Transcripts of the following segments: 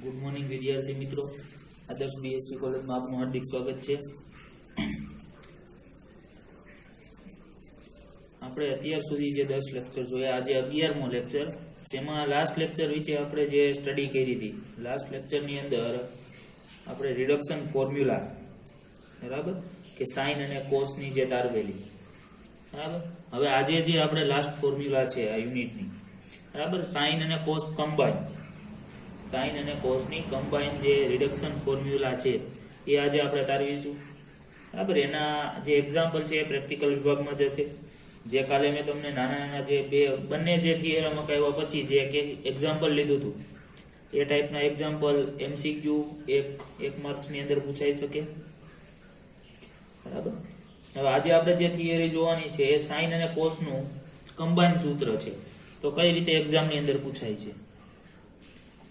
Good morning વિદ્યાર્થી મિત્રો, આદર્શ બીએસસી કોલેજમાં આપનું હાર્દિક સ્વાગત છે। આપણે અત્યાર સુધી જે 10 લેક્ચર જોયા, આજે 11મો લેક્ચર, તેમાં લાસ્ટ લેક્ચર વિશે આપણે જે સ્ટડી કરી હતી, લાસ્ટ લેક્ચરની અંદર આપણે રિડક્શન ફોર્મ્યુલા, બરાબર, કે સાઇન અને કોસની જે તારવેલી, બરાબર। હવે આજે જે આપણે લાસ્ટ ફોર્મ્યુલા છે આ યુનિટની, બરાબર, સાઇન અને કોસ કમ્બાઈન, સાઇન અને કોસની કમ્બાઈન જે રિડક્શન ફોર્મ્યુલા છે એ આજે આપણે તારવીશું, બરાબર। એના જે એક્ઝામ્પલ છે એ પ્રેક્ટિકલ વિભાગમાં જશે। જે કાલે મેં તમને નાના નાના જે બંને જે થિયરમ અપાવ્યા પછી જે એક્ઝામ્પલ લીધું હતું એ ટાઈપના એક્ઝામ્પલ એમસીક્યુ એક માર્ક્સની અંદર પૂછાઈ શકે, બરાબર। હવે આજે આપણે જે થિયરી જોવાની છે એ સાઇન અને કોસનું કમ્બાઈન સૂત્ર છે, તો કઈ રીતે એક્ઝામની અંદર પૂછાય છે।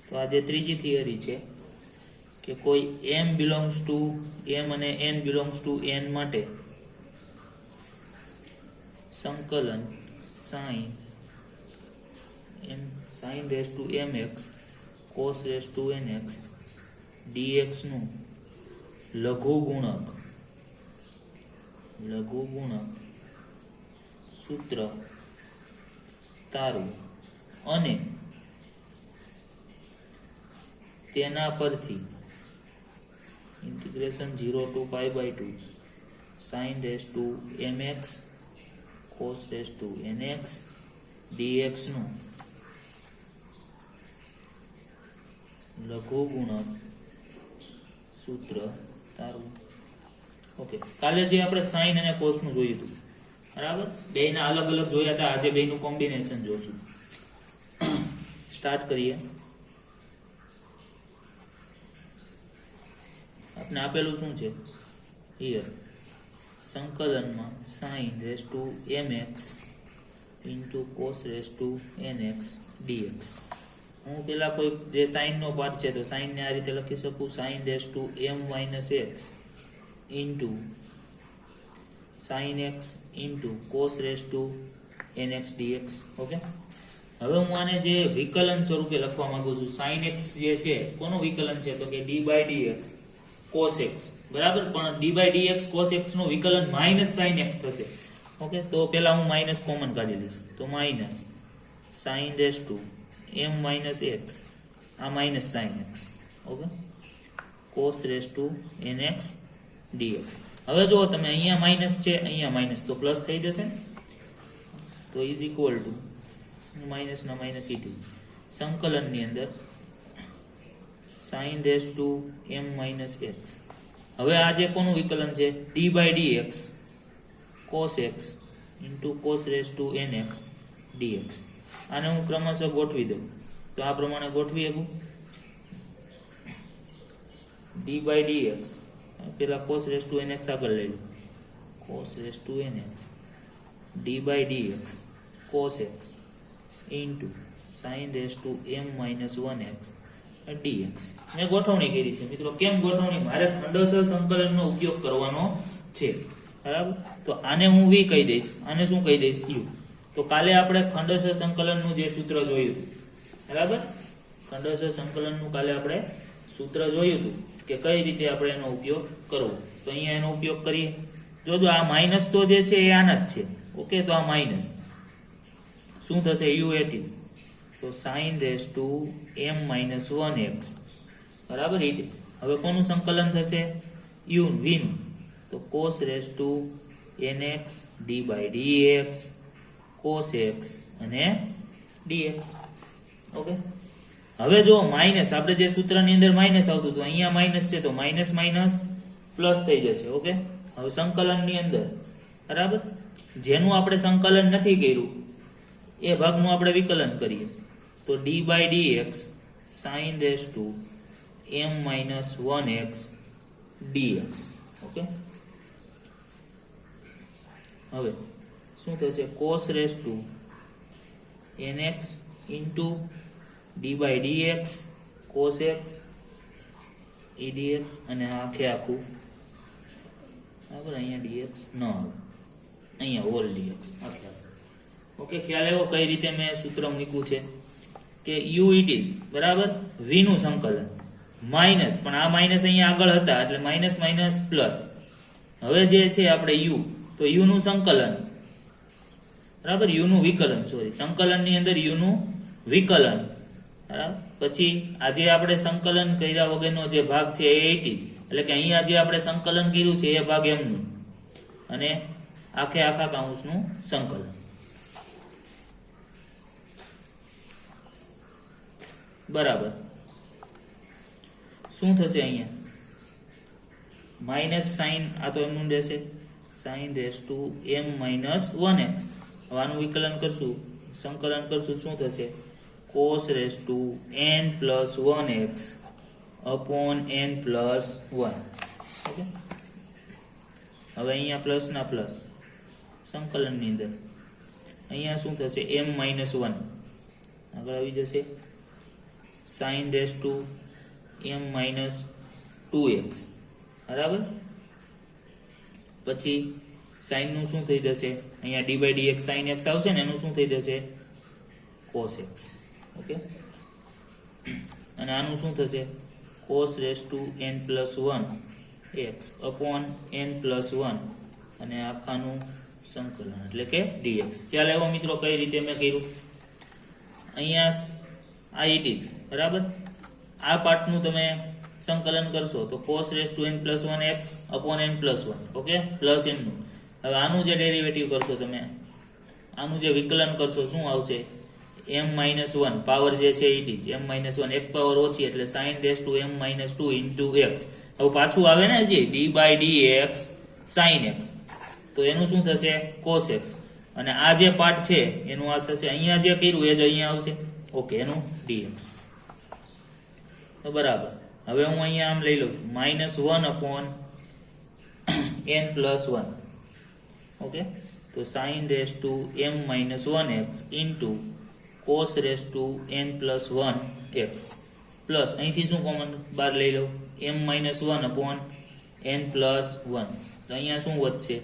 તો આજે ત્રીજી થિયરી છે કે કોઈ m બિલોંગ્સ ટુ m અને n બિલોંગ્સ ટુ n માટે સંકલન sin race to mx cos raise to nx dx નું લઘુગુણક સૂત્ર તારું અને તેના પરથી integration 0 to π/2 sin race to mx cos raise to nx dx નું લઘુગુણક સૂત્ર તારું। ઓકે, કાલે જે આપણે સાઇન અને કોસ નું જોયું હતું, બરાબર, બેયના અલગ અલગ જોયા હતા, આજે બેયનું કોમ્બિનેશન જોશું। સ્ટાર્ટ કરીએ। આપણે આપેલું શું છે હિયર, સંકલનમાં sin race to mx into cos raise to nx dx। હું પેલા કોઈ જે સાઇન નો પાર્ટ છે તો સાઇન ને આ રીતે લખી શકું, sin race to m - x into sin x into cos raise to nx dx। Okay, હવે હું આને જે વિકલન સ્વરૂપે લખવા માંગુ છું, sin x જે છે કોનું વિકલન છે તો કે d/dx cos x, બરાબર, પણ d/dx cos x નું વિકલન -sin x થશે। ઓકે, તો પેલા હું માઈનસ કોમન કાઢી લઈશ, તો minus sin race to m - x, આ minus sin x, okay, cos raise to nx dx। હવે જો તમે અહીંયા માઈનસ છે, અહીંયા માઈનસ, તો પ્લસ થઈ જશે, તો ઇઝ ઇક્વલ ટુ માઈનસ ના માઈનસ ઈટી સંકલન ની અંદર sin race to m - x। હવે આ જે કોનું વિકલન છે d/dx cos x into cos raise to nx dx। આને હું ક્રમશઃ ગોઠવી દઉં, તો આ પ્રમાણે ગોઠવી શકું, d/dx પેલા cos રેસ ટુ nx આગળ લઈ લો, cos raise to nx d/dx cos x into sin race to m - 1x dx। મેં ગોઠવણી કરી છે મિત્રો। કેમ ગોઠવણી? મારે ખંડોસર સંકલનનો ઉપયોગ કરવાનો છે, બરાબર। તો આને હું v કહી દઈશ, આને શું કહી દઈશ u। તો કાલે આપણે ખંડોસર સંકલનનું જે સૂત્ર જોયું હતું, બરાબર, ખંડોસર સંકલનનું કાલે આપણે સૂત્ર જોયું હતું કે કઈ રીતે આપણે એનો ઉપયોગ કરવો। તો અહીંયા એનો ઉપયોગ કરીએ। જોજો આ માઈનસ તો જે છે એ આના જ છે, ઓકે, તો આ માઈનસ શું થશે u એટ ઇઝ, તો sin race to m - 1x, બરાબર, ઈટ। હવે કોનું સંકલન થશે u v નું, તો cos raise to nx d/dx cos x અને dx। ઓકે, હવે જો માઈનસ, આપણે જે સૂત્રની અંદર માઈનસ આવતું હતું, અહીંયા માઈનસ છે, તો માઈનસ માઈનસ પ્લસ થઈ જશે। ઓકે, હવે સંકલનની અંદર, બરાબર, જેનું આપણે સંકલન નથી કર્યું એ ભાગનું આપણે વિકલન કરીએ, તો d/dx sin race to m - 1x dx। Okay, હવે શું થશે, cos raise to nx into d/dx cos x dx, અને આખે આખું, બરાબર, અહીંયા dx ન આવે, અહીંયા હોલ dx આખે આખું। ઓકે, ખ્યાલ આવ્યો કઈ રીતે મેં સૂત્ર મૂક્યું છે કે u ઇટ ઇઝ, બરાબર, v નું સંકલન, માઇનસ, પણ આ માઇનસ અહીંયા આગળ હતા એટલે માઇનસ માઇનસ પ્લસ. હવે જે છે આપણે યુ, તો યુ નું સંકલન, બરાબર, યુ નું વિકલન, સોરી, સંકલન ની અંદર યુ નું વિકલન, બરાબર. પછી આજે આપણે સંકલન કર્યા વગરનો જે ભાગ છે એ 80 જ, એટલે કે અહીંયા જે આપણે સંકલન કર્યું છે એ ભાગ એમનું, અને આખે આખા કૌંસનું સંકલન. બરાબર. શું થશે અહીંયા? માઇનસ સાઇન, આ તો એમનું રહેશે, sine raise to m minus 1x. હવે આનું વિકલન કરશું, સંકલન કરશું, શું થશે? cos raise to n plus 1x upon n plus 1. Okay, હવે અહીંયા પ્લસ ના પ્લસ સંકલનની અંદર અહીંયા શું થશે? m માઇનસ 1 આગળ આવી જશે, sine raise to m minus 2x, બરાબર. પછી સાઇન નું શું થઈ જશે? અહીંયા d by dx sine x આવશે ને, એનું શું થઈ જશે? cos x. ઓકે, અને આનું શું થશે? cos raise to n plus 1 x upon n plus 1, અને આખાનું સંકલન એટલે કે dx. ખ્યાલ આવ્યો મિત્રો કઈ રીતે મેં કર્યું? અહીંયા આ ઇટ ઇઝ, બરાબર. આ પાર્ટનું તમે સંકલન કરશો તો cos raise to n plus 1 x upon n plus 1, okay, plus એમનું. હવે આનું જે ડેરિવેટિવ કરશો તમે, આનું જે વિકલન કરશો, શું આવશે? m માઇનસ 1 પાવર જે છે ઇટ ઇઝ m માઇનસ 1, એક પાવર ઓછી એટલે sine raise to m minus 2 into x. હવે પાછું આવે ને હજી d by dx sine x, તો એનું શું થશે? cos x. અને આ જે પાર્ટ છે એનું આ થશે, અહીંયા જે કર્યું એ જ અહીંયા આવશે, ઓકે, એનું dx. તો બરાબર. હવે હું અહીંયા આમ લઈ લઉં છું, minus 1 upon n plus 1, okay. તો sine raise to m minus 1x into cos raise to n plus 1x plus, અહીંથી શું કોમન બહાર લઈ લઉં? m minus 1 upon n plus 1. તો અહીંયા શું વધશે?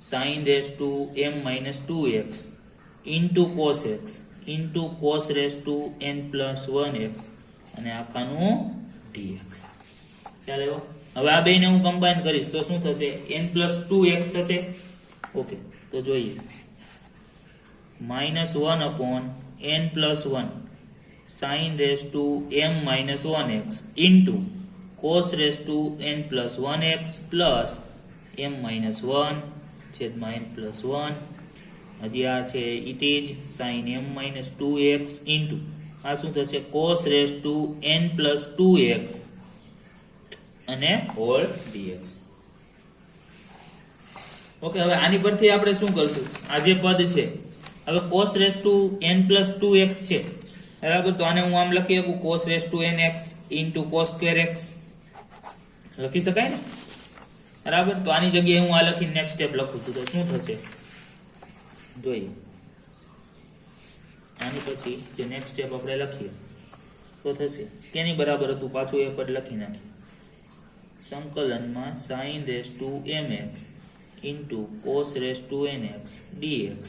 Sine raise to m minus 2x into cos x into cos raise to n plus 1x, અને આખાનું dx. ખ્યાલ આવ્યો? હવે આ બેને હું કમ્બાઈન કરીશ તો શું થશે? n પ્લસ 2x થશે, ઓકે. તો જોઈએ, minus 1 upon n plus 1 sine raise to m minus 1x into cos raise to n plus 1x plus m minus 1 છેદમાં n પ્લસ 1. હજી આ છે it is sine m minus 2x into આ શું થશે? cos raise to n plus 2x અને hall dx. Okay, હવે આની પરથી આપણે શું કરશું? આ જે પદ છે, હવે cos raise to n plus 2x છે, બરાબર. તો આને હું આમ લખી શકું, cos raise to nx into cos square x લખી શકાય ને, બરાબર. તો આની જગ્યાએ હું આ લખી નેક્સ્ટ સ્ટેપ લખું છું, તો શું થશે જોઈએ. આની પછી જે નેક્સ્ટ સ્ટેપ આપણે લખીએ તો થશે કેની બરાબર હતું? પાછું એ પદ લખી નાખીએ, સંકલનમાં sine raise to mx into cos raise to nx dx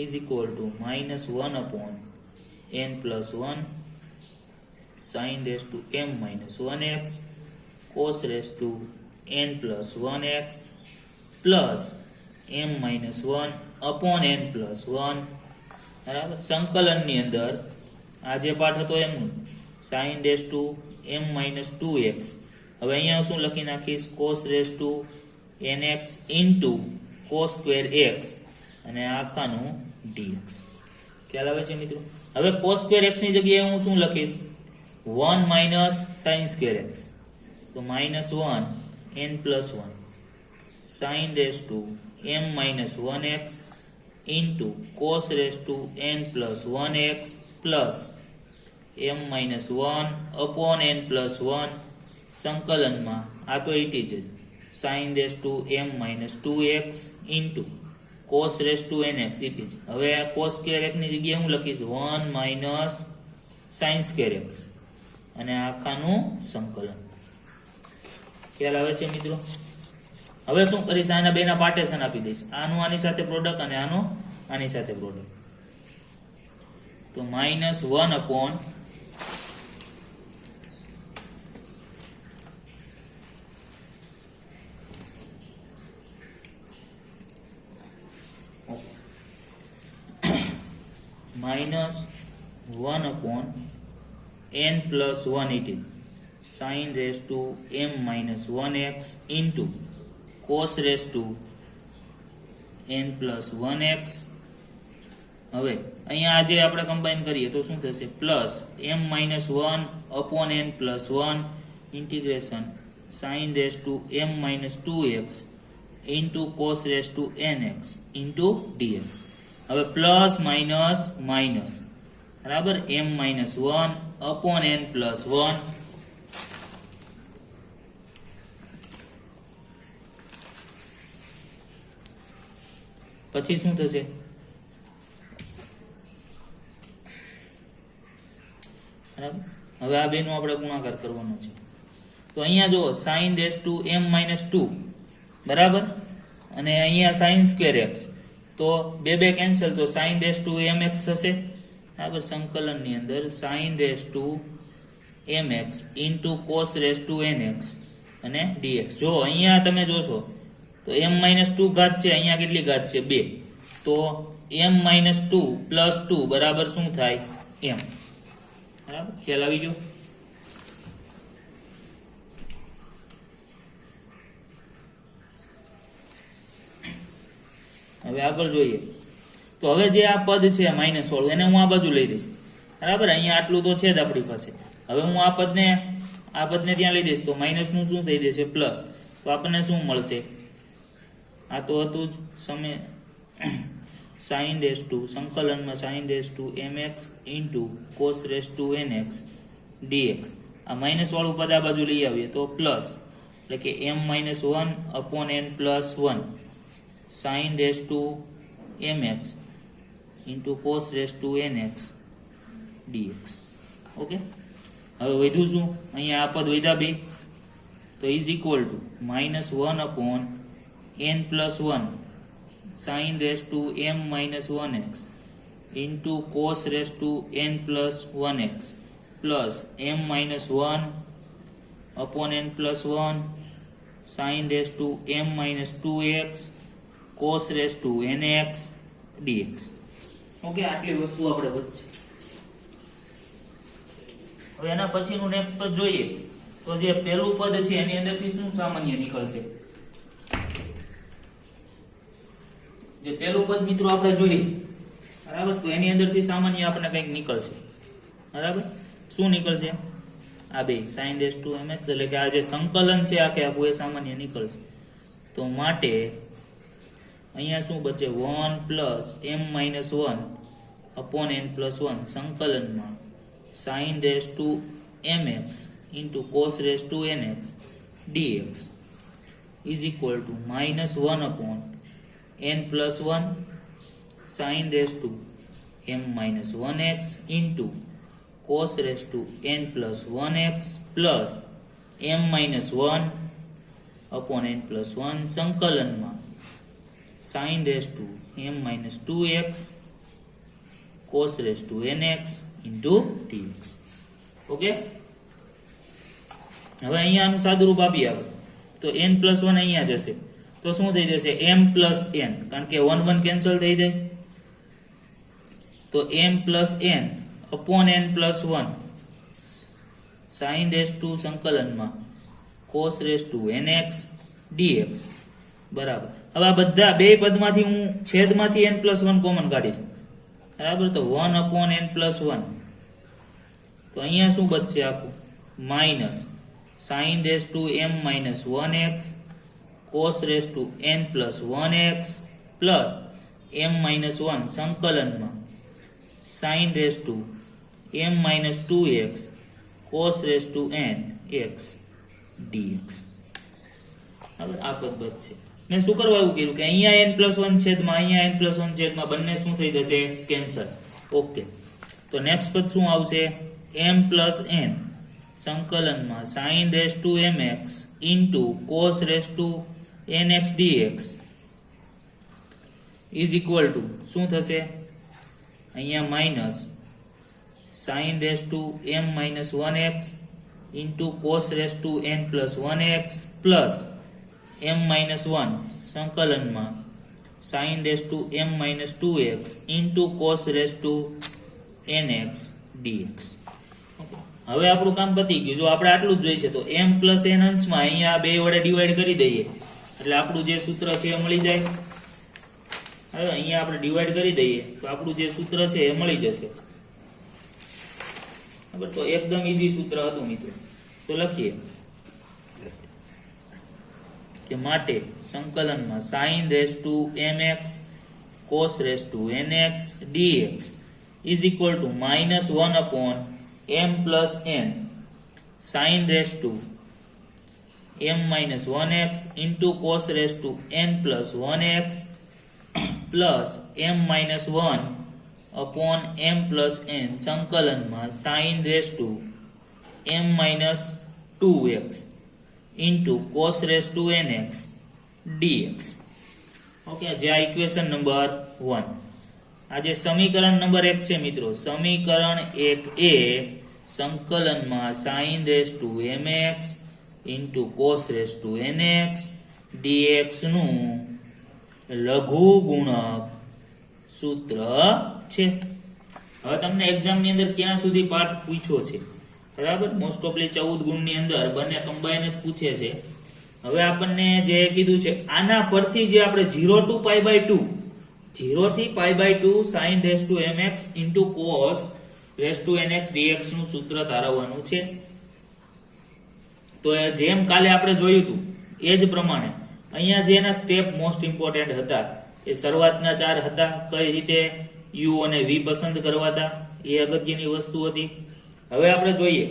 is equal to minus 1 upon n plus 1 sine raise to m minus 1x cos raise to n plus 1x plus m minus 1 upon n plus 1, બરાબર. સંકલનની અંદર આ જે part હતો એમનું sine raise to m minus 2x. હવે અહીંયા શું લખી નાખીશ? cos raise to nx into cos square x, અને આખાનું dx. ખ્યાલ આવે છે મિત્રો? હવે cos સ્ક્વેર x ની જગ્યાએ હું શું લખીશ? 1 માઇનસ સાઇન સ્ક્વેર x, તો minus 1 n plus 1 sine raise to m minus 1x into cos raise to n plus 1x plus m minus 1 upon n plus 1 સંકલનમાં આ તો ઇટ જ sine raise to m minus 2x into cos raise to nx it જ. હવે આ cos square x ની જગ્યાએ હું લખીશ 1 માઇનસ સાઇન સ્ક્વેર x, અને આખાનું સંકલન. ખ્યાલ આવે છે મિત્રો? હવે શું કરીશ? આના બેના પાર્ટેશન આપી દઈશ, આનું આની સાથે પ્રોડક્ટ અને આનો આની સાથે પ્રોડક્ટ. તો minus 1 upon minus 1 upon n plus 1 it is sin raised to m minus 1x into cos raised to n plus 1x. હવે અહીંયા આજે આપણે કમ્બાઈન કરીએ તો શું થશે plus m minus 1 upon n plus 1 integration sin raised to m minus 2x into cos raised to nx into dx. હવે plus minus minus બરાબર m minus 1 upon n plus 1 પછી શું થશે બરાબર. હવે આ બેનો આપણે ગુણાકાર કરવાનો છે તો અહીંયા જો sin raised to m minus 2 બરાબર અને અહીંયા sin square x તો બે કેન્સલ તો sin raised to mx થશે બરાબર. સંકલનની અંદર sin raised to mx into cos raised to nx અને dx. જો અહીંયા તમે જોશો તો m minus 2 ઘાત છે, અહીંયા કેટલી ઘાત છે 2 તો m minus 2 plus 2 બરાબર શું થાય m. બરાબર ખ્યાલ આવી ગયો. હવે આગળ જોઈએ તો હવે જે આ પદ છે માઇનસ વાળું એને હું આ બાજુ લઈ દઈશ બરાબર. અહીંયા આટલું તો છે જ આપણી પાસે. હવે હું આ પદને ત્યાં લઈ દઈશ તો માઇનસ નું શું થઈ જશે પ્લસ. તો આપણને શું મળશે આ તો હતું જ સમય sin raised to સંકલનમાં sin raised to mx into cos raised to nx dx. આ માઇનસ વાળું પદ આ બાજુ લઈ આવીએ તો પ્લસ એટલે કે m minus 1 upon n plus 1 sin raised to mx into cos raised to nx dx. Okay હવે વધ્યું શું અહીંયા આ પદ વધ્યા બે તો is equal to minus 1 upon n plus 1 sin raised to m minus 1x into cos raised to n plus 1x plus m minus 1 upon n plus 1 sin raised to m minus 2x cos raised to nx dx. Okay આટલી વસ્તુ આપણે વધશે. હવે એના પછીનું next પદ જોઈએ તો જે પહેલું પદ છે એની અંદરથી શું સામાન્ય નીકળશે. જે પહેલું પદ મિત્રો આપણે જોઈએ બરાબર તો એની અંદરથી સામાન્ય આપણે કંઈક નીકળશે બરાબર. શું નીકળશે આ બે sin raised to mx એટલે કે આ જે સંકલન છે આખે આખું એ સામાન્ય નીકળશે. તો માટે અહીંયા શું બચે 1 plus m minus 1 upon n plus 1 સંકલનમાં sin raised to mx into cos raised to nx dx is equal to minus 1 upon n plus 1 sin raised to m minus 1x into cos raised to n plus 1x plus m minus 1 upon n plus 1 સંકલનમાં sin raised to m minus 2x cos raised to nx into dx. Okay હવે અહીંયાનું સાદું રૂપ આપી આવે તો n plus 1 અહીંયા જશે તો શું થઈ જશે m plus n કારણ કે 1 1 કેન્સલ થઈ જાય તો m plus n upon n plus 1 sin raised to સંકલનમાં cos raised to nx dx બરાબર. હવે આ બધા બે પદમાંથી હું છેદમાંથી n plus 1 કોમન કાઢીશ બરાબર. તો 1 upon n plus 1 તો અહીંયા શું બચશે આખું minus sin raised to m minus 1x cos raised to n plus 1x plus m minus 1 સંકલનમાં sin raised to m minus 2x cos raised to n x dx. હવે આ પદ બચશે. મેં શું કરવા એવું કર્યું કે અહીંયા n plus 1 છેદમાં અહીંયા n plus 1 છેદમાં બંને શું થઈ જશે કેન્સલ. ઓકે તો નેક્સ્ટ પદ શું આવશે m plus n સંકલનમાં sin raised to mx into cos raised to nx dx is equal to શું થશે અહીંયા minus sin raised to m minus 1x into cos raised to n plus 1x plus m minus 1 સંકલનમાં sin raised to m minus 2x into cos raised to nx dx. હવે આપણું કામ પતી ગયું. જો આપણે આટલું જ જોઈશે તો m પ્લસ n અંશમાં અહીંયા બે વડે ડિવાઈડ કરી દઈએ એટલે આપણું જે સૂત્ર છે એ મળી જાય. હવે અહીંયા આપણે ડિવાઈડ કરી દઈએ તો આપણું જે સૂત્ર છે એ મળી જશે. બરાબર, તો એકદમ ઈઝી સૂત્ર હતું મિત્રો. તો લખીએ કે માટે સંકલનમાં sin race to mx cos raise to nx dx is equal to -1 upon m plus n sin race to m minus 1x into cos raise to n plus 1x plus m minus 1 upon m plus n સંકલનમાં sin race to m minus 2x into cos raise to nx dx. Okay, જે આ equation number 1. આ જે સમીકરણ number 1 છે મિત્રો, સમીકરણ 1 એ સંકલનમાં sin race to mx into cos raise to nx dx નું લઘુગુણક સૂત્ર છે. હવે તમને એક્ઝામ ની અંદર ક્યાં સુધી પાર્ટ પૂછ્યો છે, બરાબર? મોસ્ટ ઓફલી 14 ગુણની અંદર બંને કમ્બાઈન જ પૂછે છે. હવે આપણને જે કીધું છે આના પરથી જે આપણે 0 to pi by 2 0 થી pi by 2 sin race to mx into cos raise to nx dx નું સૂત્ર તારવવાનું છે. તો જેમ કાલે આપણે જોયું હતું એ જ પ્રમાણે અહીંયા જે એના સ્ટેપ મોસ્ટ ઇમ્પોર્ટન્ટ હતા એ શરૂઆતના 4 હતા. કઈ રીતે u અને v પસંદ કરવાતા એ અગત્યની વસ્તુ હતી. હવે આપણે જોઈએ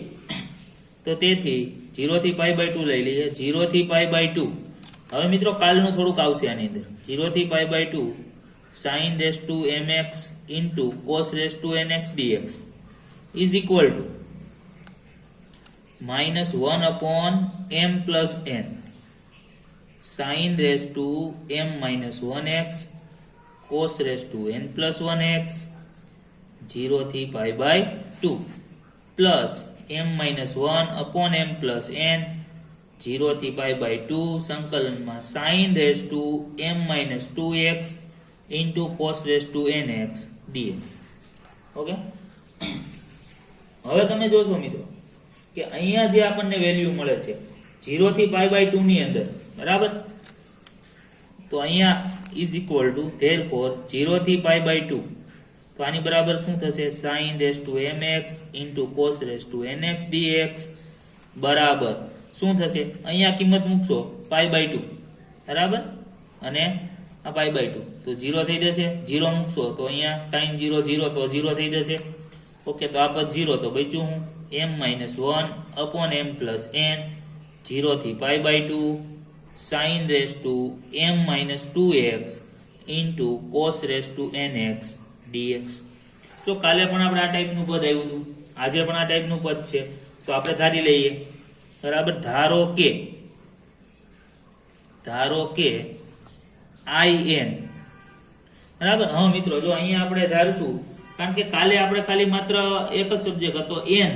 તો તેથી 0 થી pi by 2 લઈ લઈએ. 0 થી pi by 2 હવે મિત્રો કાલનું થોડુંક આવશે આની અંદર. 0 થી pi by 2 sin race to mx into cos raise to nx dx is equal to -1 upon m plus n sin race to m minus 1x cos raise to n plus 1x 0 થી pi by 2 plus m minus 1 upon m plus n 0 થી pi by 2 સંકલનમાં sin race to m minus 2x into cos raise to nx dx. Okay, હવે તમે જોશો મિત્રો કે અહીંયા જે આપણને વેલ્યુ મળે છે 0 થી pi by 2 ની અંદર, બરાબર? તો અહીંયા is equal to therefore 0 થી pi by 2 તો આની બરાબર શું થશે? sin race to mx into cos raise to nx dx બરાબર શું થશે? અહીંયા કિંમત મૂકશો pi by 2, બરાબર, અને આ pi by 2 તો 0 થઈ જશે. 0 મૂકશો તો અહીંયા sin 0 0 તો 0 થઈ જશે. ઓકે, તો આ પદ 0 તો બચ્યું હું m minus 1 upon m plus n 0 થી pi by 2 sin race to m minus 2x into cos raise to nx dx. તો કાલે પણ આપણે આ ટાઈપનું પદ આવ્યું હતું, આજે પણ આ ટાઈપનું પદ છે. તો આપણે ધારી લઈએ, બરાબર? ધારો કે in, બરાબર? હા મિત્રો, જો અહીંયા આપણે ધારશું, કારણ કે કાલે આપણે ખાલી માત્ર એક જ સબ્જેક્ટ હતો n,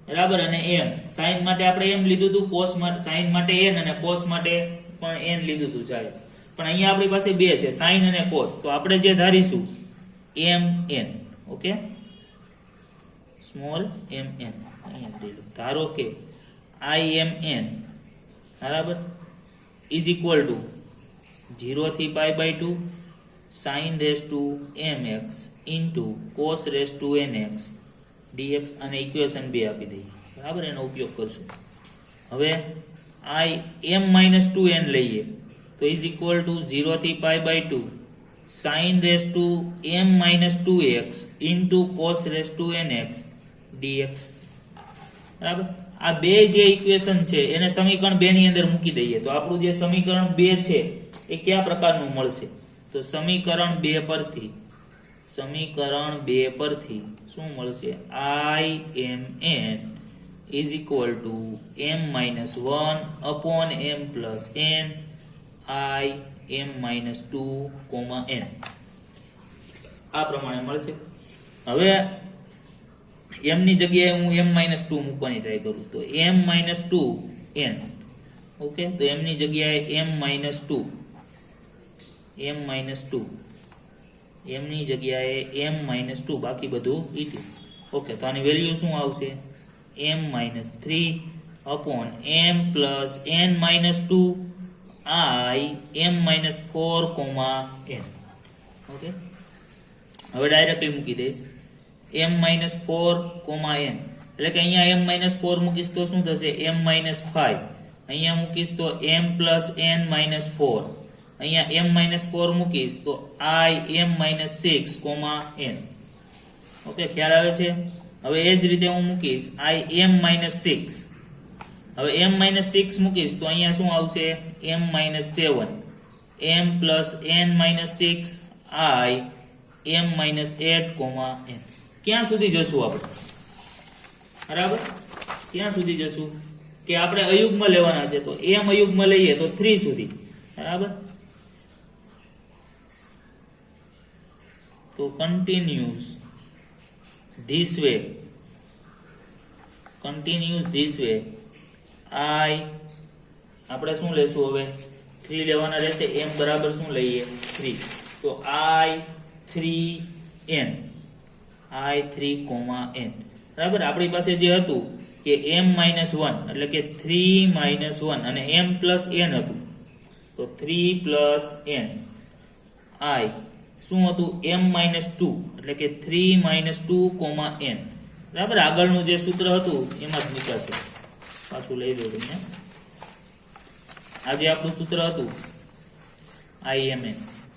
બરાબર, અને m. sin માટે આપણે m લીધું હતું, cos માટે sin માટે n અને cos માટે પણ n લીધું હતું, ચાલે. પણ અહીંયા આપણી પાસે બે છે, sin અને cos. તો આપણે જે ધારીશું mn, ઓકે, સ્મોલ mn અહીંયા લઈ લો. ધારો કે imn, બરાબર, ઇઝ ઇક્વલ ટુ 0 થી pi by 2 sin race to mx into cos raise to nx dx અને ઇક્વેશન 2 આપી દઈએ, બરાબર? એનો ઉપયોગ કરશું. હવે m minus 2n લઈએ તો ઇઝ ઇક્વલ ટુ 0 થી pi by 2 sin race to m minus 2x into cos raise to nx dx, બરાબર? આ બે જે ઇક્વેશન છે એને સમીકરણ 2 ની અંદર મૂકી દઈએ તો આપણું જે સમીકરણ 2 છે એ કયા પ્રકારનું મળશે? તો સમીકરણ 2 પરથી શું મળશે? imn is equal to m minus 1 upon m plus n m minus 2, n આ પ્રમાણે મળશે. હવે m ની જગ્યાએ હું m minus 2 મૂકવાની ટ્રાય કરું તો m minus 2 n, ઓકે, તો m ની જગ્યાએ m minus 2 m ની જગ્યાએ m-2 બાકી બધું et. ઓકે, તો આની વેલ્યુ શું આવશે? m-3 upon m plus n-2 I m-4, n. Okay, હવે ડાયરેક્ટલી મૂકી દઈશ m-4, n. એટલે કે અહીંયા m-4 મૂકીશ તો શું થશે? m-5. અહીંયા મૂકીશ તો m plus n-4. અહીંયા m-4 મૂકીશ તો I m-6, n. ઓકે, ખ્યાલ આવે છે? હવે એ જ રીતે હું મૂકીશ I m-6. હવે m-6 મૂકીશ તો અહીંયા શું આવશે? m-7. m plus n-6 I m-8, n. ક્યાં સુધી જશું આપણે? બરાબર, ક્યાં સુધી જશું? કે આપણે અયુગ્મ લેવાના છે, તો m અયુગ્મ લઈએ તો 3 સુધી. બરાબર, તો continues this way I આપણે શું લેશું હવે? 3 લેવાના રહેશે. m બરાબર શું લઈએ? 3. તો I 3n. બરાબર, આપણી પાસે જે હતું કે m-1 એટલે કે 3 - 1 અને m plus n હતું, તો 3 plus n. I શું હતું? m-2 એટલે કે 3 - 2, n. બરાબર, આગળનું જે સૂત્ર હતું એમાં જ મૂકાશે. પાછું લઈ લો તમને. આ જે આપણું સૂત્ર હતું imn,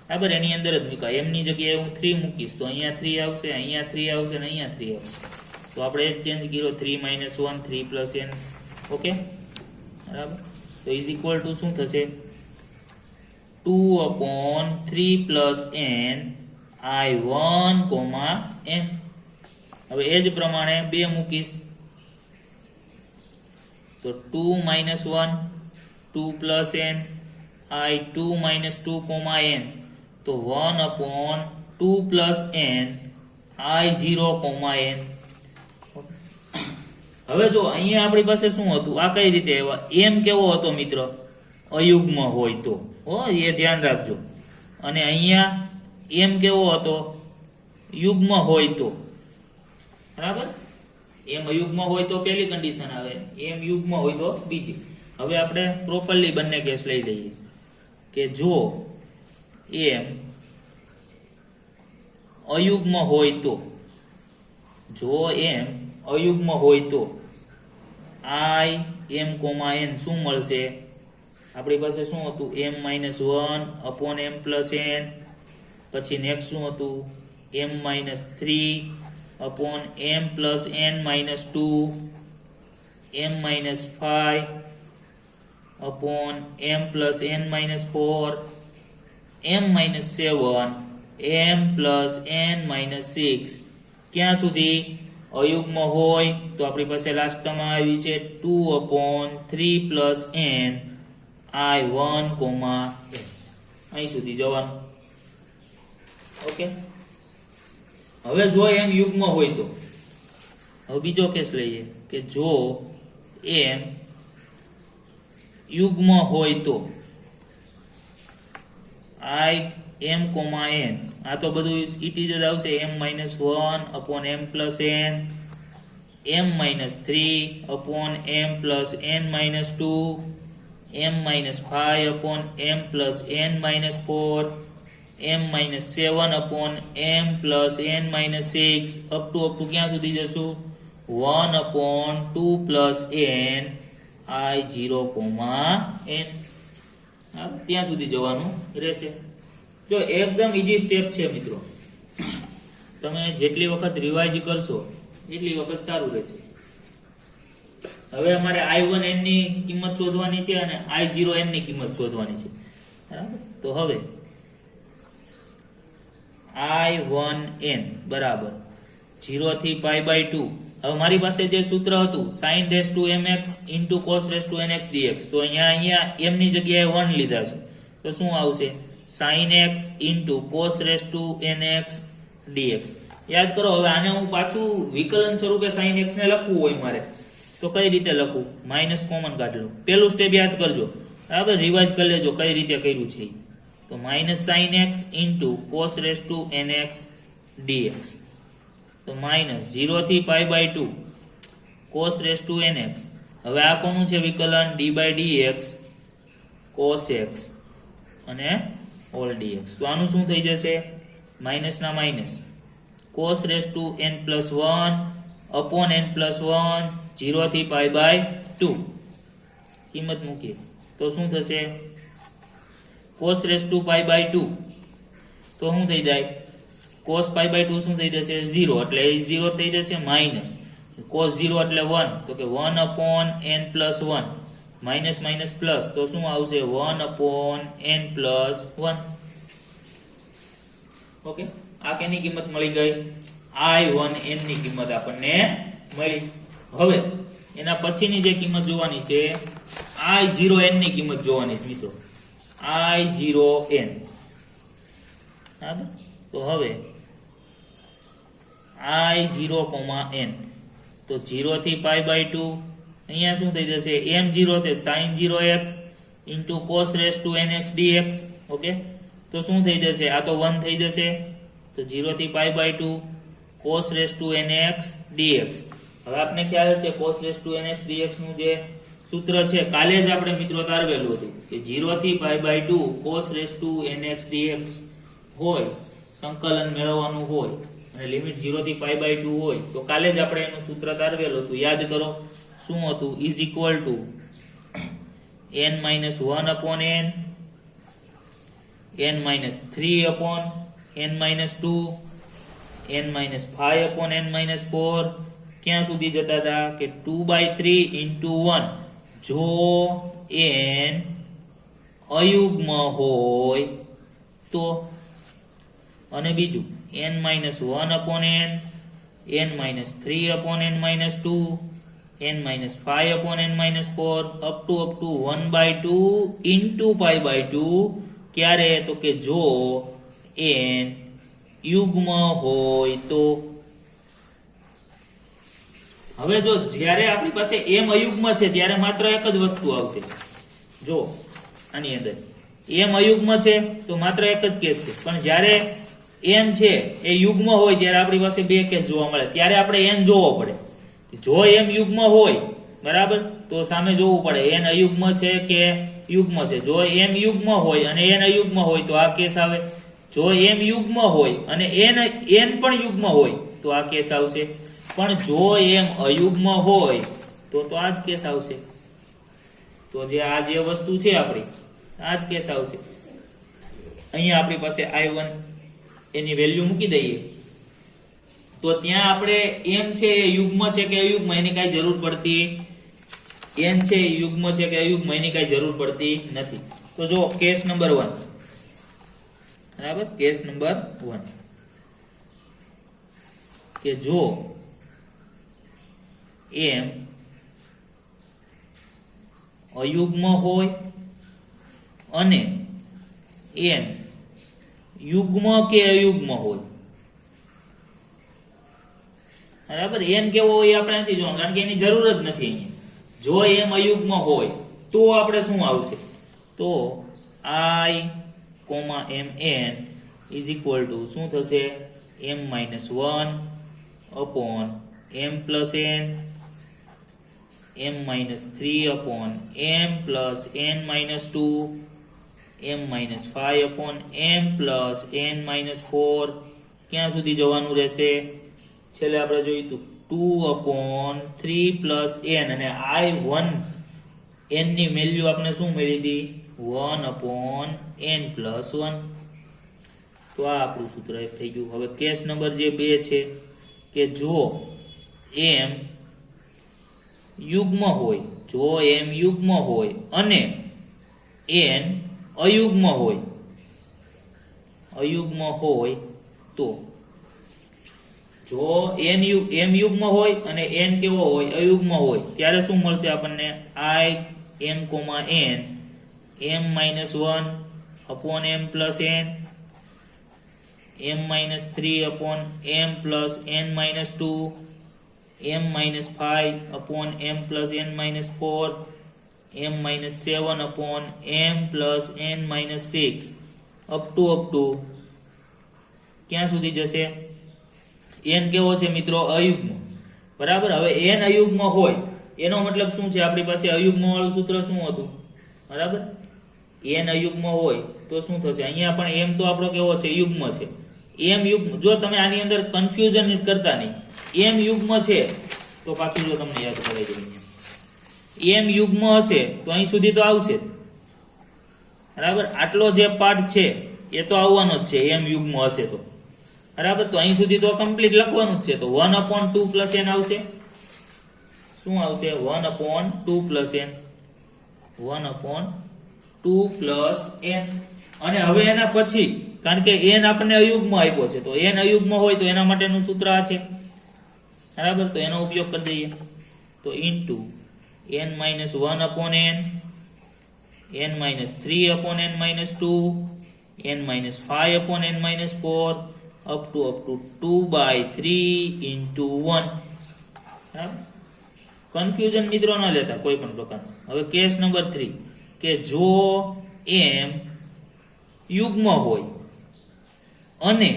બરાબર, એની અંદર જ મૂકાય. m ની જગ્યાએ હું 3 મૂકીશ તો અહીંયા 3 આવશે, અહીંયા 3 આવશે અને અહીંયા 3 આવશે. તો આપણે એ જ ચેન્જ કર્યો, 3 - 1, 3 plus n. ઓકે, બરાબર, તો ઇઝ ઇક્વલ ટુ શું થશે? 2 upon 3 plus n I1, n. હવે એ જ પ્રમાણે 2 મૂકીશ તો 2 - 1, 2 plus n I2 - 2, n. તો 1 upon 2 plus n I0, n. હવે જો અહીંયા આપણી પાસે શું હતું? આ કઈ રીતે આવ્યા? m કેવો હતો મિત્રો? અયુગ્મ હોય તો, એ ધ્યાન રાખજો. અને અહીંયા m કેવો હતો? યુગ્મ હોય તો. બરાબર, m અયુગ્મ હોય તો પહેલી કન્ડિશન આવે, m યુગ્મ હોય તો બીજી. હવે આપણે પ્રોપરલી બંને કેસ લઈ લઈએ કે જો m અયુગ્મ હોય તો, I m, n શું મળશે? આપણી પાસે શું હતું? m-1 upon m plus n. પછી નેક્સ્ટ શું હતું? m-3 upon m plus n-2, m-5 upon m plus n-4, m-7, m plus n-6. ક્યાં સુધી? અયુગ્મ હોય તો આપણી પાસે લાસ્ટમાં આવી છે 2 upon 3 plus n I1, n. અહીં સુધી જવાનું. ઓકે, હવે જો m યુગ્મ હોય તો, હવે બીજો કેસ લઈએ કે જો m યુગ્મ હોય તો I m, n. આ તો બધું ઇટીજ જ આવશે. m-1 upon m plus n, m-3 upon m plus n-2, m-5 upon m plus n-4, m-7 upon m plus n-6 up to ક્યાં સુધી જશું? 1 upon 2 plus n I0, n. ત્યાં સુધી જવાનું રહેશે. જો એકદમ ઈઝી સ્ટેપ છે મિત્રો, તમે જેટલી વખત રિવાઇઝ કરશો એટલી વખત સારું રહેશે. હવે અમારે I1n ની કિંમત શોધવાની છે અને I0n ની કિંમત શોધવાની છે. બરાબર, તો હવે I1n બરાબર 0 થી π/2. હવે મારી પાસે જે સૂત્ર હતું sin raised to mx into cos raised to nx dx, તો અહીંયા m ની જગ્યાએ 1 લીધા છે, તો શું આવશે? sin x into cos raised to nx dx. યાદ કરો, હવે આને હું પાછું વિકલન સ્વરૂપે sin x ને લખવું હોય મારે તો કઈ રીતે લખું? માઇનસ કોમન કાઢ લો. પેલું સ્ટેપ યાદ કરજો, બરાબર, રિવાઇઝ કરી લેજો કઈ રીતે કર્યું છે. તો minus sine x into cos raise to n x dx. તો માઇનસ 0 થી pi by 2 cos raise to n x. હવે આ કોનું છે વિકલન? D by d x cos x અને ઓલ ડીએક્સ. તો આનું શું થઈ જશે? માઇનસ ના minus cos raise to n plus 1 upon n plus 1 0 થી પાઈ બાય 2 કિંમત મૂકીએ તો શું થશે? Cos raise to pi by 2 તો શું થઈ જાય? કોસ પાઈ બાય 2 શું થઈ જશે? 0 એટલે એ 0 થઈ જશે. માઇનસ કોસ 0 એટલે 1 તો કે 1 upon n plus 1 minus minus plus તો શું આવશે? 1 અપોન એન પ્લસ 1. ઓકે, આ કેની કિંમત મળી ગઈ? I1n ની કિંમત આપણને મળી. હવે એના પછીની જે કિંમત જોવાની છે I0n ની કિંમત જોવાની છે મિત્રો. I0n. બરાબર, તો હવે I0, તો 0 થી પાઈ બાય 2 અહીંયા શું થઈ જશે? m0 તે sin 0x into cos raise to nx dx. Okay, તો શું થઈ જશે? આ તો 1 થઈ જશે. તો 0 થી pi by 2 cos raise to nx dx. હવે આપણે ખ્યાલ છે cos raise to nx dx નું જે સૂત્ર છે કાલે જ આપણે મિત્રો તારવેલું હતું કે 0 થી pi by 2 cos raise to nx dx હોય, સંકલન મેળવવાનું હોય અને લિમિટ 0 થી પાઈ બાય 2 હોય તો કાલે જ આપણે એનું સૂત્ર તારવેલું હતું. યાદ કરો શું હતું? Is equal two n minus 1 upon n, n minus 3 upon n minus 2, n minus 5 upon n minus 4. ક્યાં સુધી જતા હતા? કે 2/3 ઇન્ટુ 1 જો n અયુગ્મ હોય તો. અને બીજું n minus 1 upon n minus 3 upon n minus 2, n minus 5 upon n minus 4 up to 1/2 into pi by 2. ક્યારે? તો કે જો n યુગ્મ હોય તો. હવે જો જ્યારે આપણી પાસે m અયુગ્મ છે ત્યારે માત્ર એક જ વસ્તુ આવશે. જો આની અંદર m અયુગ્મ છે તો માત્ર એક જ કેસ છે, પણ જ્યારે m છે એ યુગ્મ હોય ત્યારે આપણી પાસે બે કેસ જોવા મળે. ત્યારે આપણે n જોવો પડે. જો m યુગ્મ હોય બરાબર તો સામે જોવું પડે n અયુગ્મ છે કે યુગ્મ છે. જો m યુગ્મ હોય અને n અયુગ્મ હોય તો આ કેસ આવે. જો m યુગ્મ હોય અને n પણ યુગ્મ હોય તો આ કેસ આવશે. પણ જો m અયુગ્મ હોય તો આ જ કેસ આવશે. તો જે આ જે વસ્તુ છે આપણી આ જ કેસ આવશે. અહીંયા આપણી પાસે I1 એની વેલ્યુ મૂકી દઈએ તો ત્યાં આપણે m છે એ યુગ્મ છે કે અયુગ્મ એની કઈ જરૂર પડતી n છે એ યુગ્મ છે કે અયુગ્મ એની કઈ જરૂર પડતી નથી. તો જો કેસ નંબર 1 બરાબર, કેસ નંબર 1 કે જો m અયુગ્મ હોય અને n યુગ્મ કે અયુગ્મ હોય. બરાબર, n કેવો હોય આપણે નથી જોવાનું કારણ કે એની જરૂર જ નથી અહીંયા. જો m અયુગ્મ હોય તો આપણે શું આવશે? તો I, mn is equal two શું થશે? m minus 1 upon m plus n, m minus 3 upon m plus n minus 2, m minus 5 upon m plus n minus 4. ક્યાં સુધી જવાનું રહેશે? છેલ્લે આપણે જોયું હતું 2 અપોન 3 પ્લસ n અને I1 n ની વેલ્યુ આપણે શું મળી હતી? 1 અપોન n પ્લસ 1. તો આ આપણું સૂત્ર થઈ ગયું. હવે કેસ નંબર જે 2 છે કે જો m યુગ્મ હોય, જો m યુગ્મ હોય અને n અયુગ્મ હોય, તો જો m યુગ્મ હોય અને n કેવો હોય? અયુગ્મ હોય. ત્યારે શું મળશે આપણને? I m, n m minus 1 upon m plus n, m minus 3 upon m plus n minus 2, m minus 5 upon m plus n minus 4, m minus 7 upon m plus n minus 6. Up to ક્યાં સુધી જશે? n કેવો છે મિત્રો? અયુગ્મ. બરાબર. હવે n અયુગ્મ હોય એનો મતલબ શું છે? આપણી પાસે અયુગ્મ વાળું સૂત્ર શું હતું? બરાબર. n અયુગ્મ હોય તો શું થશે? અહીંયા પણ m તો આપણો કેવો છે? યુગ્મ છે. m યુગ્મ, જો તમે આની અંદર કન્ફ્યુઝન કરતા નહીં, m યુગ્મ છે તો પાછું જો તમને યાદ કરાવી દઉં, m યુગ્મ હશે તો અહીં સુધી તો આવશે જ. બરાબર. આટલો જે પાર્ટ છે એ તો આવવાનો જ છે m યુગ્મ હશે તો. બરાબર. તો અહીં સુધી તો કમ્પ્લીટ લખવાનું જ છે. તો 1/2 + n આવશે. શું આવશે? 1/2 + n. 1/2 + n. અને હવે એના પછી, કારણ કે n આપણને અયુગ્મ આપ્યો છે, તો n અયુગ્મ હોય તો એના માટેનું સૂત્ર આ છે. બરાબર. તો એનો ઉપયોગ કરી દઈએ. તો into n - 1/n, n - 3/n - 2, n - 5/n - 4, up to 2/3 into 1. બરાબર. કન્ફ્યુઝન મિત્રો ન લેતા કોઈ પણ પ્રકારનું. હવે કેસ નંબર 3 કે જો m યુગ્મ હોય અને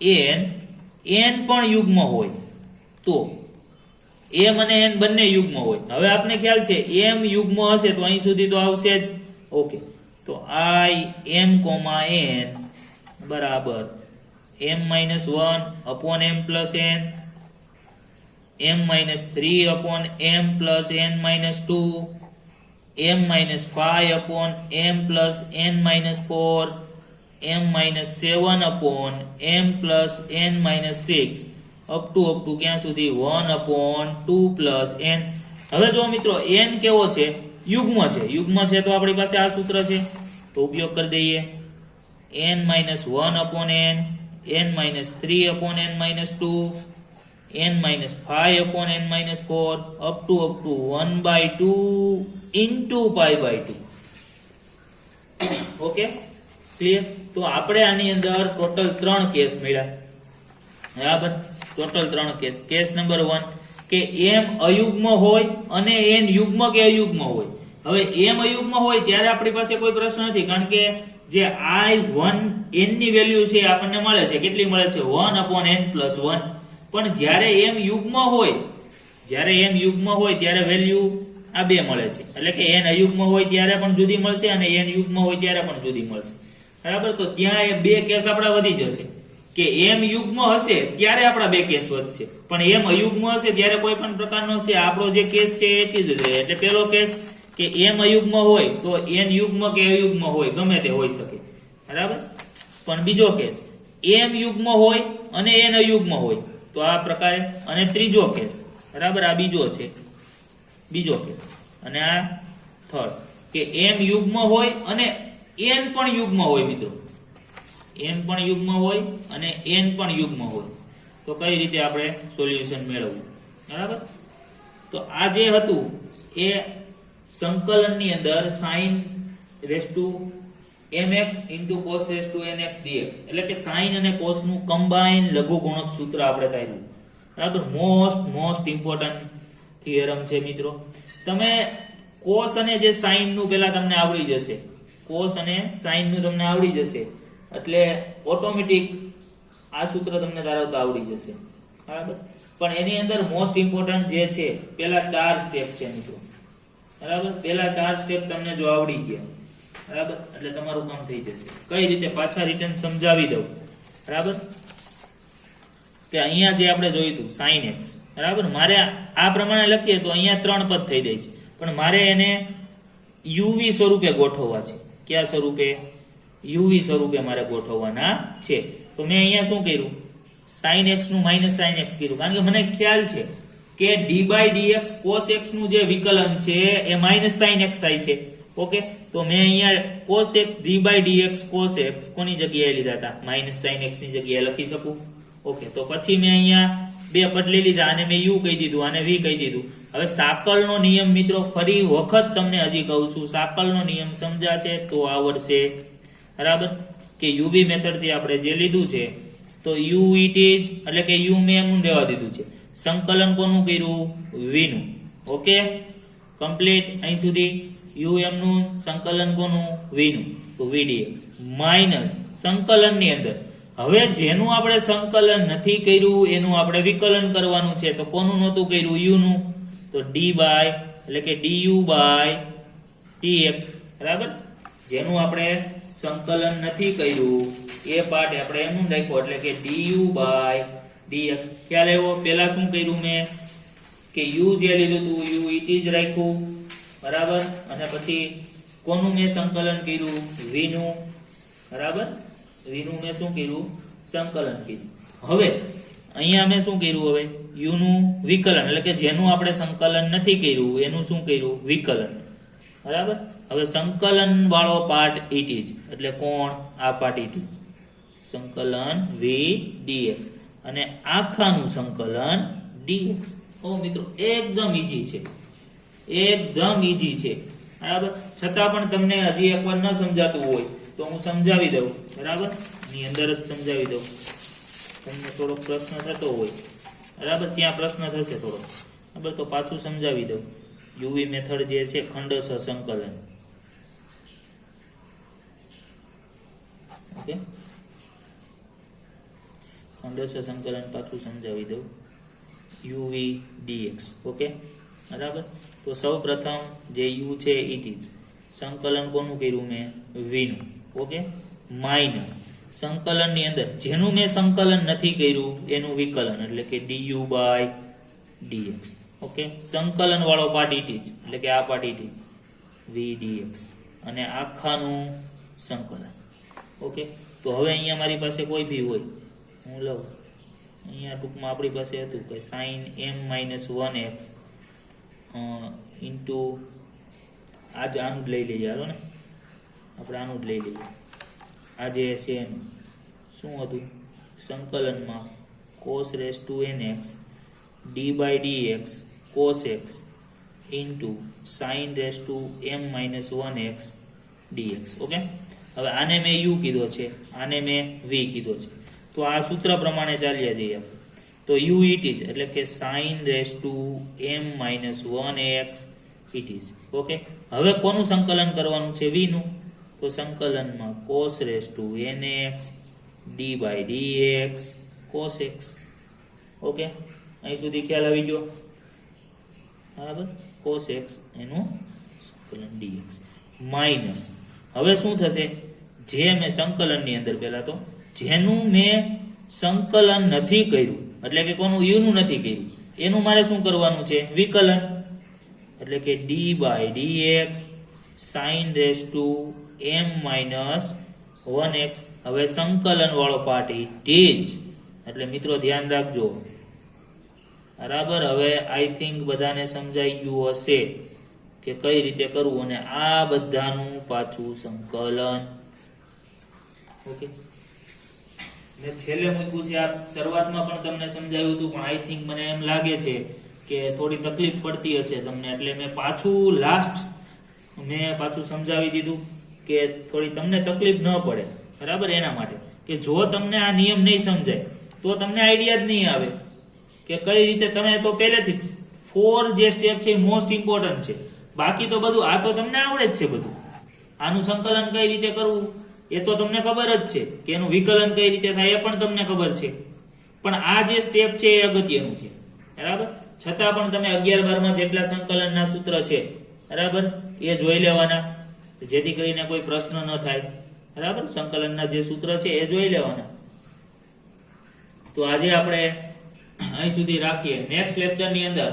n પણ યુગ્મ હોય તો m અને n બંને યુગ્મ હોય. હવે આપને ખ્યાલ છે m યુગ્મ હશે તો અહીં સુધી તો આવશે જ. ઓકે. તો I m, n બરાબર m - 1/m + n, m - 3/m + n - 2, m - 5/m + n - 4, m - 7/m + n - 6, up to ક્યાં સુધી? 1/2 + n. હવે જો મિત્રો n કેવો છે? યુગ્મ છે. યુગ્મ છે તો આપણી પાસે આ સૂત્ર છે, તો ઉપયોગ કરી દઈએ. n - 1/n, n - 3/n - 2, n - 5/n - 4, up to 1/2 into π/2. Okay, clear? તો આપણે આની અંદર ટોટલ 3 કેસ મળ્યા. બરાબર. Total 3 case. કેસ નંબર 1 કે m અયુગ્મ હોય અને n યુગ્મ કે અયુગ્મ હોય. હવે m અયુગ્મ હોય ત્યારે આપણી પાસે કોઈ પ્રશ્ન નથી, કારણ કે જે I1 n ની વેલ્યુ છે આપણને મળે છે. કેટલી મળે છે? 1/n + 1. પણ જ્યારે m યુગ્મ હોય, ત્યારે વેલ્યુ આ બે મળે છે. એટલે કે n અયુગ્મ હોય ત્યારે પણ જુદી મળશે અને n યુગ્મ હોય ત્યારે પણ જુદી મળશે. બરાબર. તો ત્યાં એ બે કેસ આપણા વધી જશે કે m યુગ્મ હશે ત્યારે આપણા બે કેસ વધશે, પણ m અયુગ્મ હશે ત્યારે કોઈ પણ પ્રકારનો છે આપણો જે કેસ છે એ જ રહે. એટલે પહેલો કેસ કે m અયુગ્મ હોય તો n યુગ્મ કે અયુગ્મ હોય ગમે તે હોઈ શકે. બરાબર. પણ બીજો કેસ m યુગ્મ હોય અને n અયુગ્મ હોય તો આ પ્રકારે. અને ત્રીજો કેસ, બરાબર, આ બીજો છે, બીજો કેસ. અને આ થર્ડ કે m યુગ્મ હોય અને n પણ યુગ્મ હોય. મિત્રો m પણ યુગ્મ હોય અને n પણ યુગ્મ હોય તો કઈ રીતે આપણે સોલ્યુશન મેળવવું? બરાબર. તો આ જે હતું એ સંકલનની અંદર sin mx * cos nx dx, એટલે કે sin અને cos નું કમ્બાઈન લઘુગુણક સૂત્ર આપણે કાઢ્યું. બરાબર. મોસ્ટ ઇમ્પોર્ટન્ટ થિયરમ છે મિત્રો. તમે cos અને જે sin નું પેલા તમને આવડી જશે, cos અને sin નું તમને આવડી જશે એટલે ઓટોમેટિક આ સૂત્ર તમને તારવતા આવડી જશે. બરાબર. પણ એની અંદર મોસ્ટ ઇમ્પોર્ટન્ટ જે છે પેલા 4 સ્ટેપ છે મિત્રો. બરાબર. પેલા 4 સ્ટેપ તમને જો આવડી ગયા, બરાબર, એટલે તમારું કામ થઈ જશે. કઈ રીતે? પાછા રિટર્ન સમજાવી દઉં. બરાબર. કે અહીંયા જે આપણે જોયું હતું sin x, બરાબર, મારે આ પ્રમાણે લખીએ તો અહીંયા 3 પદ થઈ જાય છે, પણ મારે એને uv સ્વરૂપે ગોઠવવા છે. કયા સ્વરૂપે? uv સ્વરૂપે મારે ગોઠવવાના છે. તો મેં અહીંયા શું કર્યું? sin x નું -sin x કર્યું, કારણ કે મને ખ્યાલ છે કે d/dx cos x નું જે વિકલન છે એ -sin x થાય છે. ઓકે. તો મેં અહીંયા cos x d/dx cos x કોની જગ્યાએ લીધા હતા? -sin x ની જગ્યાએ લખી શકું. ઓકે. તો પછી મેં અહીંયા બે પદ લઈ લીધા, અને મેં u કહી દીધું અને v કહી દીધું. હવે સાકળનો નિયમ મિત્રો ફરી વખત તમને હજી કહું છું, સાકળનો નિયમ સમજાશે તો આવડશે. બરાબર. કે uv મેથડ થી આપણે જે લીધું છે તો u it is, એટલે કે u મેં એમનું રહેવા દીધું છે. સંકલન કોનું કર્યું? v નું. Okay, complete. અહીં સુધી u એમનું સંકલન કોનું v નું તો v dx માઇનસ સંકલન ની અંદર હવે જેનું આપણે સંકલન નથી કર્યું એનું આપણે વિકલન કરવાનું છે તો કોનું નહોતું કર્યું u નું તો d બાય એટલે કે du બાય dx બરાબર જેનું આપણે સંકલન નથી કર્યું એ પાર્ટ આપણે એમનું રાખ્યો એટલે કે du બાય dx ખ્યાલ આવ્યો પહેલા શું કર્યું મેં કે u જે લીધું તું u it જ રાખ્યું બરાબર અને પછી કોનું મેં સંકલન કર્યું v નું બરાબર v નું મેં શું કર્યું સંકલન કર્યું હવે અહીંયા મેં શું કર્યું હવે u નું વિકલન એટલે કે જેનું આપણે સંકલન નથી કર્યું એનું શું કર્યું વિકલન બરાબર હવે સંકલન વાળો પાર્ટ it જ એટલે કોણ આ પાર્ટ it જ સંકલન v dx અને આખાનું સંકલન dx ઓ મિત્રો એકદમ ઈઝી છે એકદમ ઈઝી છે બરાબર છતાં પણ તમને હજી એકવાર ન સમજાતું હોય તો હું સમજાવી દઉં બરાબર ની અંદર જ સમજાવી દઉં તમને થોડો પ્રશ્ન થતો હોય બરાબર ત્યાં પ્રશ્ન થશે થોડો બરાબર તો પાછું સમજાવી દઉં યુવી મેથડ જે છે ખંડશ સંકલન ઓકે ખંડશ સંકલન પાછું સમજાવી દઉં uv dx ઓકે બરાબર તો સૌ પ્રથમ જે u છે it જ સંકલન કોનું કર્યું મેં v નું ઓકે માઇનસ સંકલન ની અંદર જેનું મેં સંકલન નથી કર્યું એનું વિકલન એટલે કે du બાય dx ઓકે સંકલન વાળો પાર્ટ it જ એટલે કે આ પાર્ટ it v dx અને આખાનું સંકલન ઓકે તો હવે અહીંયા મારી પાસે કોઈ ભી હોય હું લઉં અહીંયા ટૂંકમાં આપણી પાસે હતું કે sin m-1x ઇન્ટુ આજ આનું જ લઈ લઈએ હાલો ને આપણે આનું જ લઈ લઈએ આ જે છે એનું શું હતું સંકલનમાં cos raised to nx d by dx cos x into sin raised to m-1x dx okay હવે આને મેં u કીધો છે આને મેં v કીધો છે તો આ સૂત્ર પ્રમાણે ચાલ્યા જઈએ આપણે તો u it is એટલે કે sin raised to m-1x it is okay હવે કોનું સંકલન કરવાનું છે v નું તો સંકલનમાં cos raised to nx d by dx cos x okay અહીં સુધી ખ્યાલ આવી ગયો બરાબર cos x એનું સંકલન dx માઇનસ હવે શું થશે જે મેં સંકલન ની અંદર પહેલા તો જેનું મેં સંકલન નથી કર્યું એટલે કે કોનું u નું નથી કર્યું એનું મારે શું કરવાનું છે વિકલન એટલે કે d by dx sin raised to m-1x હવે સંકલન વાળો પાર્ટ it જ એટલે મિત્રો ધ્યાન રાખજો બરાબર હવે આઈ થિંક બધાને સમજાઈ ગયું હશે કે કઈ રીતે કરવું અને આ બધાનું પાછું સંકલન ઓકે મેં છેલ્લે મૂક્યું છે આ શરૂઆતમાં પણ તમને સમજાવ્યું હતું પણ આઈ થિંક મને એમ લાગે છે કે થોડી તકલીફ પડતી હશે તમને એટલે મેં પાછું સમજાવી દીધું કે થોડી તમને તકલીફ ન પડે બરાબર એના માટે કે જો તમને આ નિયમ નહીં સમજાય તો તમને આઈડિયા જ નહીં આવે કે કઈ રીતે તમે તો પહેલેથી જ 4 જે સ્ટેપ છે મોસ્ટ ઇમ્પોર્ટન્ટ છે બાકી તો બધું આ તો તમને આવડે જ છે બધું આનું સંકલન કઈ રીતે કરવું એ તો તમને ખબર જ છે કે એનું વિકલન કઈ રીતે થાય એ પણ તમને ખબર છે પણ આ જે સ્ટેપ છે એ અગત્યનું છે બરાબર છતાં પણ તમે 11-12 માં જેટલા સંકલનના સૂત્ર છે બરાબર એ જોઈ લેવાના જેથી કરીને કોઈ પ્રશ્ન ન થાય બરાબર સંકલનના જે સૂત્ર છે એ જોઈ લેવાના તો આજે આપણે અહીં સુધી રાખીએ નેક્સ્ટ લેક્ચર ની અંદર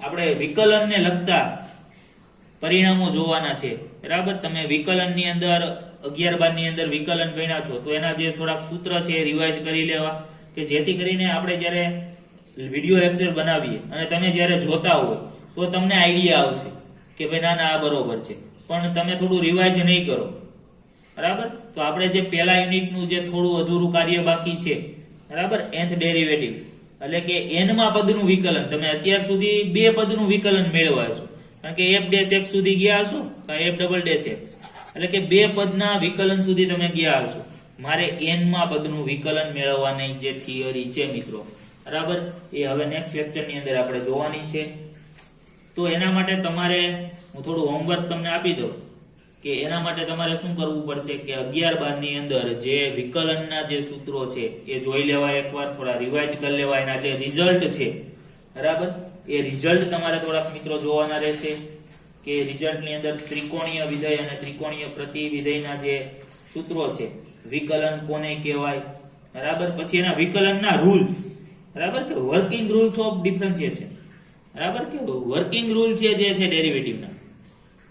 આપણે વિકલનને લગતા પરિણામો જોવાના છે બરાબર તમે વિકલન ની અંદર 11-12 ની અંદર વિકલન ભણ્યા છો તો એના જે થોડાક સૂત્ર છે એ રિવાઇઝ કરી લેવા કે જેથી કરીને આપણે જ્યારે વિડિયો લેક્ચર બનાવીએ અને તમે જ્યારે જોતા હોય તો તમને આઈડિયા આવશે કે ભાઈ ના આ બરોબર છે પણ તમે થોડું રિવાઇઝ નહીં કરો બરાબર તો આપણે જે પહેલા યુનિટનું જે થોડું અધૂરું કાર્ય બાકી છે બરાબર nth ડેરિવેટિવ એટલે કે n માં પદનું વિકલન તમે અત્યાર સુધી 2 પદનું વિકલન મેળવ્યા છો કારણ કે f' x સુધી ગયા હશો તો f'' x એટલે કે 2 પદના વિકલન સુધી તમે ગયા હશો મારે n માં પદનું વિકલન મેળવવાની જે થિયરી છે મિત્રો બરાબર એ હવે નેક્સ્ટ લેક્ચર ની અંદર આપણે જોવાની છે તો એના માટે તમારે હું થોડું હોમવર્ક તમને આપી દઉં કે એના માટે તમારે શું કરવું પડશે કે 11-12 ની અંદર જે વિકલનના જે સૂત્રો છે એ જોઈ લેવાય, એકવાર થોડા રિવાઇઝ કરી લેવાય. એના જે રિઝલ્ટ છે બરાબર, એ રિઝલ્ટ તમારે થોડાક મિત્રો જોવાના રહેશે કે રિઝલ્ટની અંદર ત્રિકોણીય વિધેય અને ત્રિકોણીય પ્રતિવિધેયના જે સૂત્રો છે, વિકલન કોને કહેવાય બરાબર, પછી એના વિકલનના રૂલ્સ બરાબર, કે વર્કિંગ રૂલ્સ ઓફ ડિફરન્શિએશન બરાબર, કે વર્કિંગ રૂલ છે જે છે ડેરિવેટિવના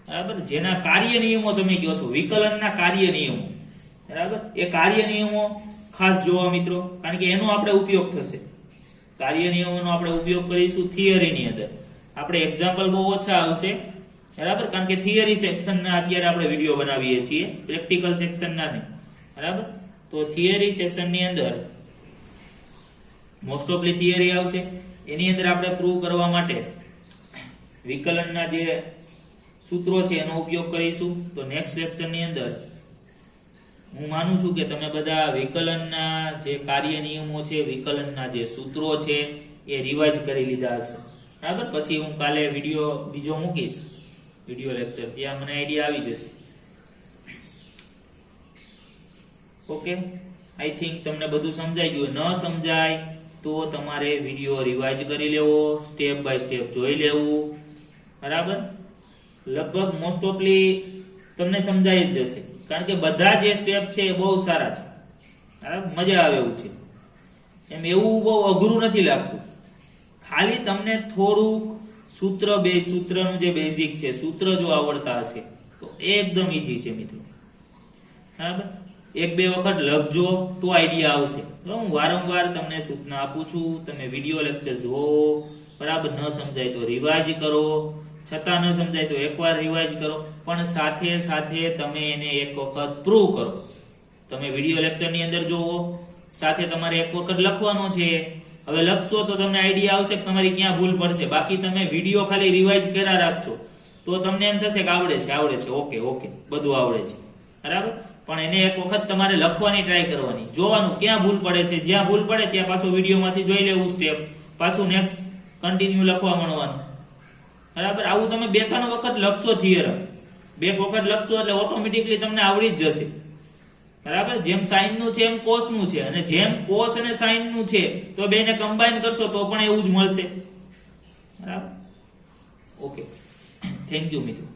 બરાબર, જેના કાર્ય નિયમો તમે કહો છો, વિકલનના કાર્ય નિયમો બરાબર, એ કાર્ય નિયમો ખાસ જોવા મિત્રો, કારણ કે એનો આપણે ઉપયોગ થશે. કાર્ય નિયમોનો આપણે ઉપયોગ કરીશું થિયરીની અંદર. આપણે એક્ઝામ્પલ બહુ ઓછા આવશે બરાબર, કારણ કે થિયરી સેક્શનના અત્યારે આપણે વિડીયો બનાવીએ છીએ, પ્રેક્ટિકલ સેક્શનના નહીં બરાબર. તો થિયરી સેક્શનની અંદર મોસ્ટ ઓફલી થિયરી આવશે. એની અંદર આપણે પ્રૂવ કરવા માટે વિકલનના જે સૂત્રો છે એનો ઉપયોગ કરીશું. તો નેક્સ્ટ લેક્ચરની અંદર હું માનું છું કે તમે બધા વિકલનના જે કાર્ય નિયમો છે, વિકલનના જે સૂત્રો છે એ રિવાઇઝ કરી લીધા હશે બરાબર. પછી હું કાલે વિડીયો બીજો મૂકીશ, વિડીયો લેક્ચર, ત્યાં મને આઈડિયા આવી જશે. ઓકે, આઈ થિંક તમને બધું સમજાઈ ગયું. ન સમજાય તો તમારે વિડીયો રિવાઇઝ કરી લેવો, સ્ટેપ બાય સ્ટેપ જોઈ લેવું બરાબર. લગભગ મોસ્ટ ઓફલી તમને સમજાઈ જ જશે, કારણ કે બધા જે સ્ટેપ છે એ બહુ સારા છે બરાબર, મજા આવે એવું છે. એમ એવું બહુ અઘરું નથી લાગતું. ખાલી તમને થોડુંક સૂત્રનું જે બેઝિક છે, સૂત્ર જો આવડતા હશે તો એકદમ ઈઝી છે મિત્રો બરાબર. 1-2 વખત લખજો તો આઈડિયા આવશે. હું વારંવાર તમને સૂચના આપું છું, તમે વિડીયો લેક્ચર જોવો બરાબર. ન સમજાય તો રિવાઇઝ કરો, છતાં ન સમજાય તો એકવાર રિવાઇઝ કરો, પણ સાથે સાથે તમે એને એક વખત પ્રૂવ કરો. તમે વિડીયો લેક્ચરની અંદર જોવો, સાથે તમારે એક વખત લખવાનો છે. હવે લખશો તો તમને આઈડિયા આવશે કે તમારી ક્યાં ભૂલ પડશે. બાકી તમે વિડીયો ખાલી રિવાઇઝ કર્યા રાખશો તો તમને એમ થશે કે આવડે છે, ઓકે બધું આવડે છે બરાબર. પણ એને એક વખત તમારે લખવાની ટ્રાય કરવાની, જોવાનું ક્યાં ભૂલ પડે છે. જ્યાં ભૂલ પડે ત્યાં પાછું વિડીયોમાંથી જોઈ લેવું સ્ટેપ, પાછું નેક્સ્ટ કન્ટિન્યુ લખવા માંડવાનું બરાબર. આવું તમે 2-3 વખત લખશો થિયરમ, 2 વખત લખશો એટલે ઓટોમેટિકલી તમને આવડી જ જશે બરાબર. જેમ સાઇનનું છે એમ કોસનું છે, અને જેમ કોસ અને સાઇનનું છે તો બેને કમ્બાઈન કરશો તો પણ એવું જ મળશે બરાબર. ઓકે, થેન્ક યુ મિત્રો.